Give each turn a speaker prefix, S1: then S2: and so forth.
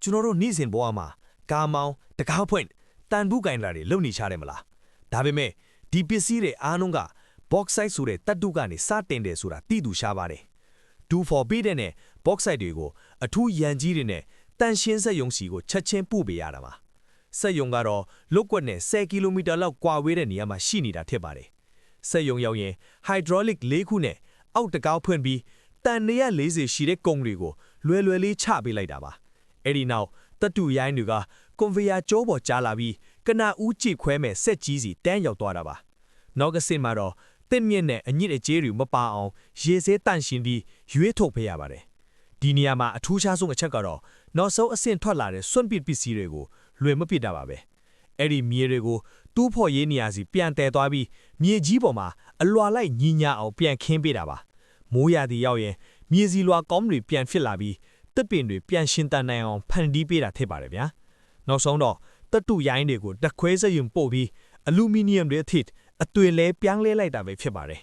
S1: ကျွန်တော်တို့နေ့စဉ်ဘဝမှာကားမောင်းတကားဖွင့်တန်ဘူးကင်လာတွေလုံနေချတယ်မလားဒါပေမဲ့ဒီပစ္စည်းတွေအားလုံးက bauxite ဆိုတဲ့တပ်တုကနေစတင်တယ်ဆိုတာသိသူရှားပါတယ်2-4 ပေးတဲ့နဲ့ bauxite တွေကိုအထူးရန်ကြီးတွေနဲ့တန်ရှင်းစက်ယုံစီကိုချက်ချင်းပို့ပေးရတာပါစက်ယုံကတော့လုတ်ကွက်နဲ့10ကီလိုမီတာလောက်ကွာဝေးတဲ့နေရာမှာရှိနေတာဖြစ်ပါတယ်စက်ယုံရောက်ရင် hydraulic ၄ခုနဲ့အောက်တကောက်ဖွင့်ပြီးတန်140ရှိတဲ့ကုံတွေကိုလွယ်လွယ်လေးချပေးလိုက်တာပါအဲ့ဒီနောက်တပ်တူရိုင်းတွေကကွန်ဗေယာကျိုးပေါ်ကြားလာပြီးကနဦးကြည့်ခွဲမဲ့စက်ကြီးစီတန်းရောက်သွားတာပါနောက်ကစင်မှာတော့တစ်မြင့်နဲ့အညစ်အကြေးတွေမပါအောင်ရေစဲတန့်ရှင်းပြီးရွေးထုတ်ပေးရပါတယ်ဒီနေရာမှာအထူးခြားဆုံးအချက်ကတော့နောက်ဆုံးအဆင့်ထွက်လာတဲ့စွန့်ပစ်ပစ္စည်းတွေကိုလွယ်မပစ်တာပါပဲအဲ့ဒီမြေတွေကိုတူးဖို့ရေးနေရစီပြန်တဲသွားပြီးမြေကြီးပေါ်မှာအလွာလိုက်ညီညာအောင်ပြန်ခင်းပေးတာပါမိုးရာသီရောက်ရင်မြေစီလွာကောင်းတွေပြန်ဖြစ်လာပြီးတစ်ပင်တွေပြန်ရှင်းတန်နိုင်အောင်ဖန်တီးပေးတာဖြစ်ပါတယ်ဗျာနောက်ဆုံးတော့တပ်တူရိုင်းတွေကိုတက်ခွဲစက်ယုံပို့ပြီးအလူမီနီယမ်တွေအထစ်အသွေးလဲပြောင်းလဲလိုက်တာပဲဖြစ်ပါတယ်